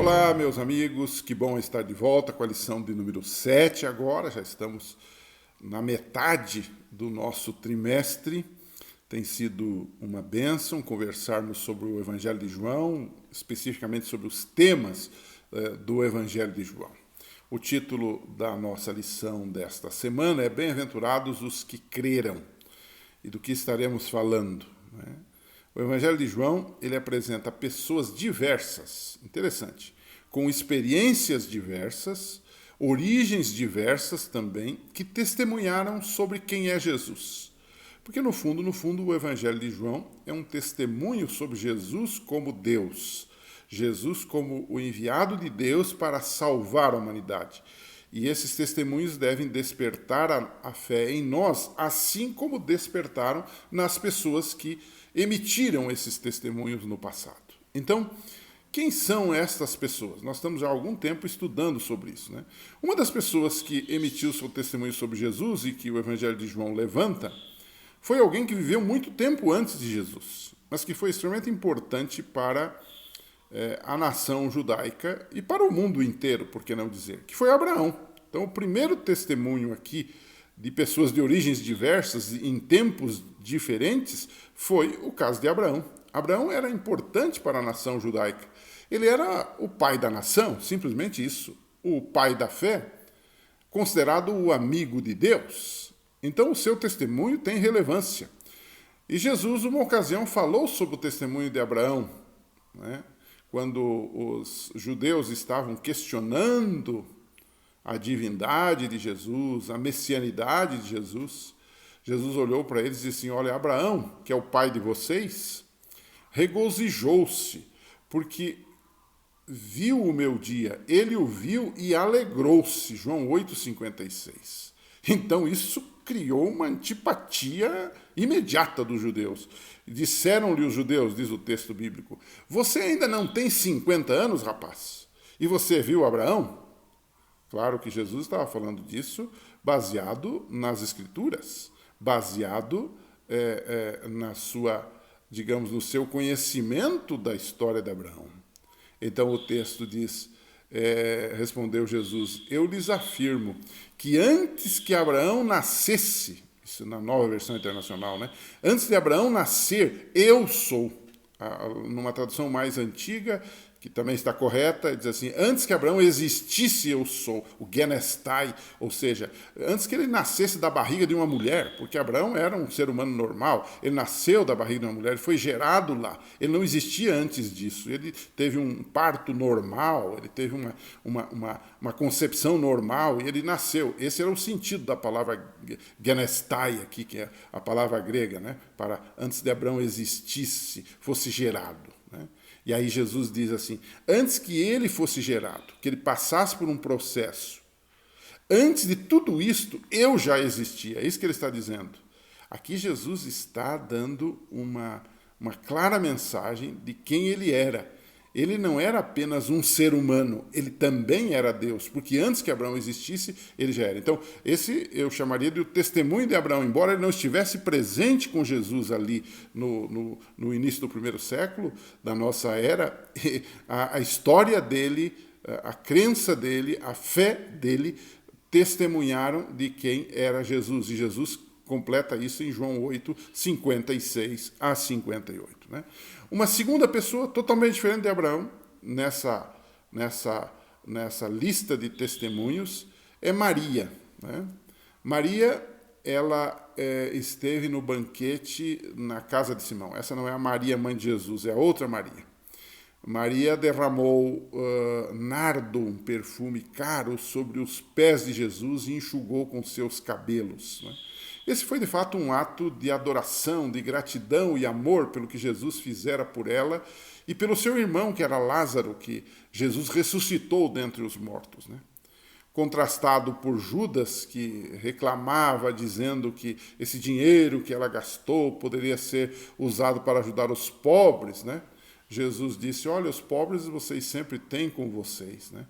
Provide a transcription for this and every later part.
Olá, meus amigos, que bom estar de volta com a lição de número 7 agora, já estamos na metade do nosso trimestre. Tem sido uma bênção conversarmos sobre o Evangelho de João, especificamente sobre os temas do Evangelho de João. O título da nossa lição desta semana é Bem-aventurados os que creram. E do que estaremos falando, né? O Evangelho de João, ele apresenta pessoas diversas, interessante, com experiências diversas, origens diversas também, que testemunharam sobre quem é Jesus. Porque no fundo, o Evangelho de João é um testemunho sobre Jesus como Deus, Jesus como o enviado de Deus para salvar a humanidade. E esses testemunhos devem despertar a fé em nós, assim como despertaram nas pessoas que emitiram esses testemunhos no passado. Então, quem são estas pessoas? Nós estamos já há algum tempo estudando sobre isso, né? Uma das pessoas que emitiu seu testemunho sobre Jesus e que o Evangelho de João levanta foi alguém que viveu muito tempo antes de Jesus, mas que foi extremamente importante para a nação judaica e para o mundo inteiro, por que não dizer, que foi Abraão. Então, o primeiro testemunho aqui de pessoas de origens diversas em tempos diferentes foi o caso de Abraão. Abraão era importante para a nação judaica. Ele era o pai da nação, simplesmente isso, o pai da fé, considerado o amigo de Deus. Então, o seu testemunho tem relevância. E Jesus, numa ocasião, falou sobre o testemunho de Abraão, né? Quando os judeus estavam questionando a divindade de Jesus, a messianidade de Jesus, Jesus olhou para eles e disse assim: olha, Abraão, que é o pai de vocês, regozijou-se, porque viu o meu dia, ele o viu e alegrou-se. João 8,56. Então isso criou uma antipatia imediata dos judeus. Disseram-lhe os judeus, diz o texto bíblico: você ainda não tem 50 anos, rapaz? E você viu Abraão? Claro que Jesus estava falando disso baseado nas Escrituras, baseado na sua, digamos, no seu conhecimento da história de Abraão. Então o texto diz, respondeu Jesus: eu lhes afirmo que antes que Abraão nascesse, isso na Nova Versão Internacional, né? Antes de Abraão nascer, eu sou. Numa tradução mais antiga, que também está correta, diz assim: antes que Abraão existisse, eu sou, o Genestai, ou seja, antes que ele nascesse da barriga de uma mulher, porque Abraão era um ser humano normal, ele nasceu da barriga de uma mulher, ele foi gerado lá, ele não existia antes disso, ele teve um parto normal, ele teve uma concepção normal e ele nasceu. Esse era o sentido da palavra Genestai aqui, que é a palavra grega, né, para antes de Abraão existisse, fosse gerado, né? E aí Jesus diz assim: antes que ele fosse gerado, que ele passasse por um processo, antes de tudo isto, eu já existia. É isso que ele está dizendo. Aqui Jesus está dando uma clara mensagem de quem ele era. Ele não era apenas um ser humano, ele também era Deus, porque antes que Abraão existisse, ele já era. Então, esse eu chamaria de o testemunho de Abraão, embora ele não estivesse presente com Jesus ali no início do primeiro século da nossa era, a história dele, a crença dele, a fé dele, testemunharam de quem era Jesus. E Jesus completa isso em João 8, 56 a 58. Né? Uma segunda pessoa totalmente diferente de Abraão, nessa lista de testemunhos, é Maria. Né? Maria, ela esteve no banquete na casa de Simão. Essa não é a Maria, mãe de Jesus, é a outra Maria. Maria derramou nardo, um perfume caro, sobre os pés de Jesus e enxugou com seus cabelos. Né? Esse foi, de fato, um ato de adoração, de gratidão e amor pelo que Jesus fizera por ela e pelo seu irmão, que era Lázaro, que Jesus ressuscitou dentre os mortos. Né? Contrastado por Judas, que reclamava, dizendo que esse dinheiro que ela gastou poderia ser usado para ajudar os pobres, né? Jesus disse: olha, os pobres vocês sempre têm com vocês, né?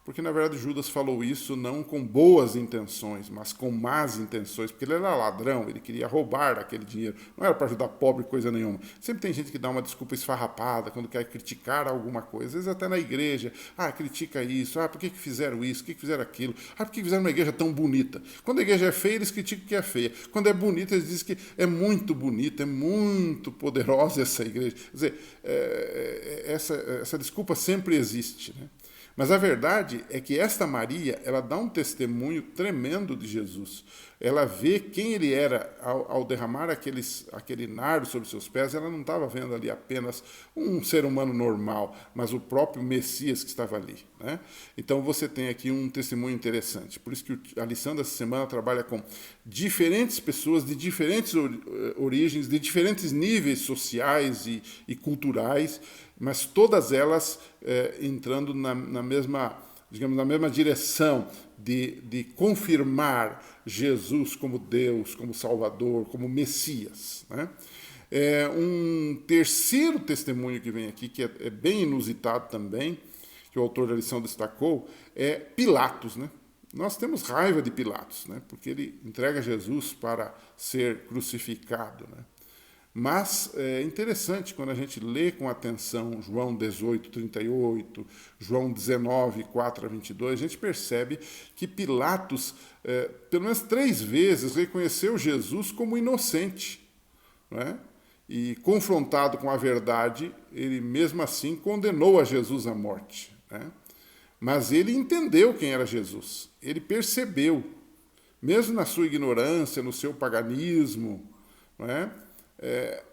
Porque, na verdade, Judas falou isso não com boas intenções, mas com más intenções, porque ele era ladrão, ele queria roubar aquele dinheiro, não era para ajudar pobre, coisa nenhuma. Sempre tem gente que dá uma desculpa esfarrapada quando quer criticar alguma coisa, às vezes até na igreja, critica isso, por que fizeram isso, por que fizeram aquilo, por que fizeram uma igreja tão bonita. Quando a igreja é feia, eles criticam que é feia. Quando é bonita, eles dizem que é muito bonita, é muito poderosa essa igreja. Quer dizer, essa desculpa sempre existe, né? Mas a verdade é que esta Maria, ela dá um testemunho tremendo de Jesus. Ela vê quem ele era ao derramar aquele nardo sobre seus pés. Ela não estava vendo ali apenas um ser humano normal, mas o próprio Messias que estava ali, né? Então você tem aqui um testemunho interessante. Por isso que a lição dessa semana trabalha com diferentes pessoas de diferentes origens, de diferentes níveis sociais e culturais, mas todas elas entrando na mesma, digamos, na mesma direção de confirmar Jesus como Deus, como Salvador, como Messias, né? Um terceiro testemunho que vem aqui, que é bem inusitado também, que o autor da lição destacou, é Pilatos, né? Nós temos raiva de Pilatos, né? Porque ele entrega Jesus para ser crucificado, né? Mas é interessante quando a gente lê com atenção João 18, 38, João 19, 4 a 22, a gente percebe que Pilatos, pelo menos 3 vezes, reconheceu Jesus como inocente, não é? E confrontado com a verdade, ele mesmo assim condenou a Jesus à morte, né? Mas ele entendeu quem era Jesus, ele percebeu, mesmo na sua ignorância, no seu paganismo, não é?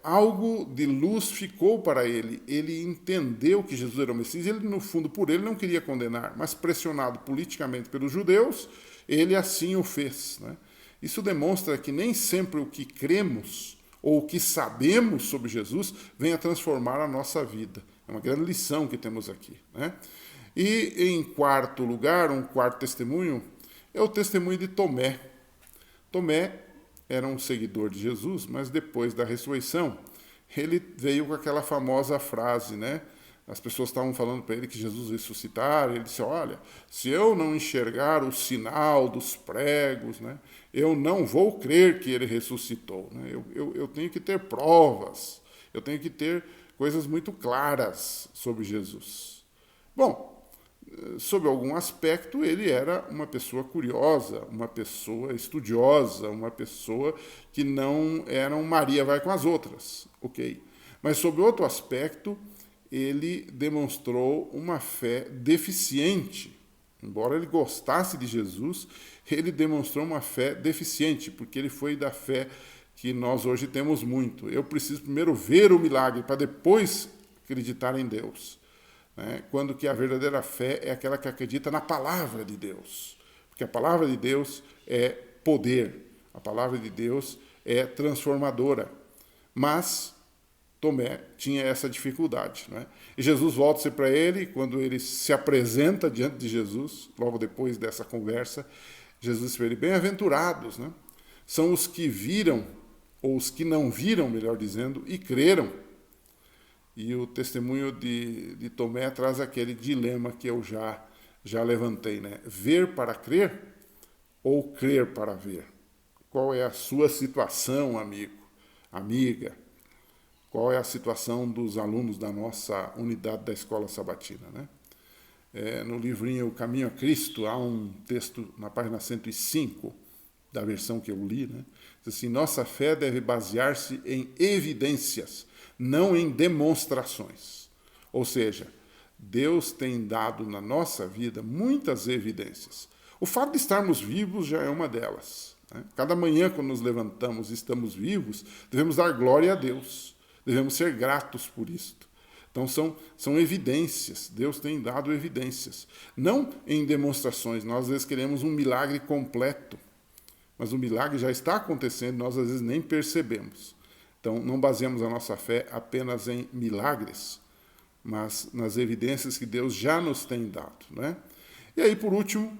Algo de luz ficou para ele. Ele entendeu que Jesus era o Messias. Ele, no fundo, por ele não queria condenar, mas pressionado politicamente pelos judeus, ele assim o fez, né? Isso demonstra que nem sempre o que cremos ou o que sabemos sobre Jesus vem a transformar a nossa vida. É uma grande lição que temos aqui, né? E, em quarto lugar, um quarto testemunho, é o testemunho de Tomé. Tomé era um seguidor de Jesus, mas depois da ressurreição, ele veio com aquela famosa frase, né? As pessoas estavam falando para ele que Jesus ressuscitara, ele disse, olha, se eu não enxergar o sinal dos pregos, né, eu não vou crer que ele ressuscitou, né? Eu tenho que ter provas, eu tenho que ter coisas muito claras sobre Jesus. Bom, sob algum aspecto, ele era uma pessoa curiosa, uma pessoa estudiosa, uma pessoa que não era um Maria vai com as outras, ok? Mas sob outro aspecto, ele demonstrou uma fé deficiente. Embora ele gostasse de Jesus, ele demonstrou uma fé deficiente, porque ele foi da fé que nós hoje temos muito. Eu preciso primeiro ver o milagre para depois acreditar em Deus. Quando que a verdadeira fé é aquela que acredita na palavra de Deus. Porque a palavra de Deus é poder, a palavra de Deus é transformadora. Mas Tomé tinha essa dificuldade, né? E Jesus volta-se para ele, quando ele se apresenta diante de Jesus, logo depois dessa conversa, Jesus disse para ele, bem-aventurados, né? São os que viram, ou os que não viram, melhor dizendo, e creram. E o testemunho de Tomé traz aquele dilema que eu já levantei, né? Ver para crer ou crer para ver? Qual é a sua situação, amigo, amiga? Qual é a situação dos alunos da nossa unidade da Escola Sabatina, né? No livrinho O Caminho a Cristo, há um texto na página 105, da versão que eu li, né? Diz assim, nossa fé deve basear-se em evidências, não em demonstrações. Ou seja, Deus tem dado na nossa vida muitas evidências. O fato de estarmos vivos já é uma delas, né? Cada manhã, quando nos levantamos e estamos vivos, devemos dar glória a Deus. Devemos ser gratos por isto. Então, são evidências. Deus tem dado evidências. Não em demonstrações. Nós, às vezes, queremos um milagre completo. Mas o milagre já está acontecendo, nós, às vezes, nem percebemos. Então, não baseamos a nossa fé apenas em milagres, mas nas evidências que Deus já nos tem dado, né? E aí, por último,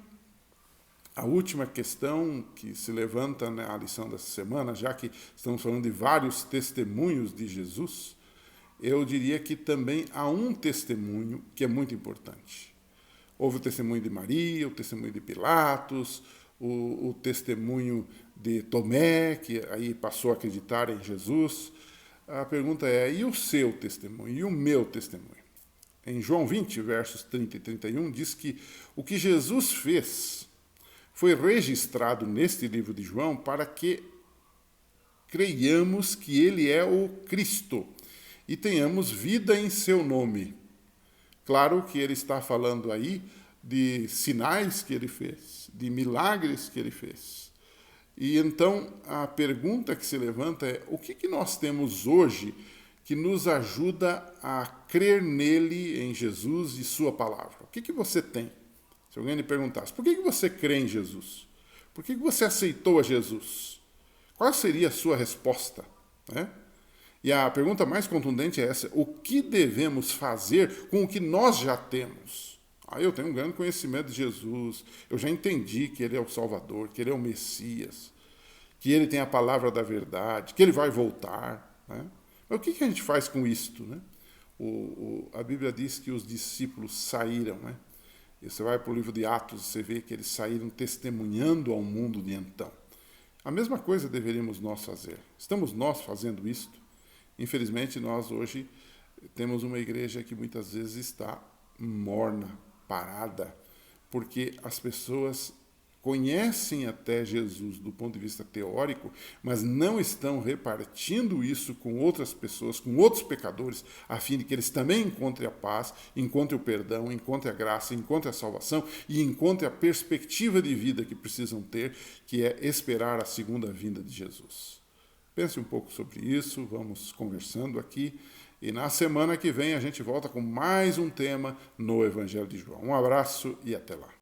a última questão que se levanta na lição dessa semana, já que estamos falando de vários testemunhos de Jesus, eu diria que também há um testemunho que é muito importante. Houve o testemunho de Maria, o testemunho de Pilatos, o testemunho de Tomé, que aí passou a acreditar em Jesus. A pergunta é, e o seu testemunho? E o meu testemunho? Em João 20, versos 30 e 31, diz que o que Jesus fez foi registrado neste livro de João para que creiamos que ele é o Cristo e tenhamos vida em seu nome. Claro que ele está falando aí de sinais que ele fez, de milagres que ele fez. E então a pergunta que se levanta é: o que nós temos hoje que nos ajuda a crer nele, em Jesus e sua palavra? O que você tem? Se alguém lhe perguntasse, por que você crê em Jesus? Por que você aceitou a Jesus? Qual seria a sua resposta? Né? E a pergunta mais contundente é essa: o que devemos fazer com o que nós já temos? Eu tenho um grande conhecimento de Jesus, eu já entendi que ele é o Salvador, que ele é o Messias, que ele tem a palavra da verdade, que ele vai voltar. Né? Mas o que a gente faz com isto? Né? A Bíblia diz que os discípulos saíram. Né? E você vai para o livro de Atos, você vê que eles saíram testemunhando ao mundo de então. A mesma coisa deveríamos nós fazer. Estamos nós fazendo isto? Infelizmente, nós hoje temos uma igreja que muitas vezes está morna, parada, porque as pessoas conhecem até Jesus do ponto de vista teórico, mas não estão repartindo isso com outras pessoas, com outros pecadores, a fim de que eles também encontrem a paz, encontrem o perdão, encontrem a graça, encontrem a salvação e encontrem a perspectiva de vida que precisam ter, que é esperar a segunda vinda de Jesus. Pense um pouco sobre isso, vamos conversando aqui, e na semana que vem a gente volta com mais um tema no Evangelho de João. Um abraço e até lá.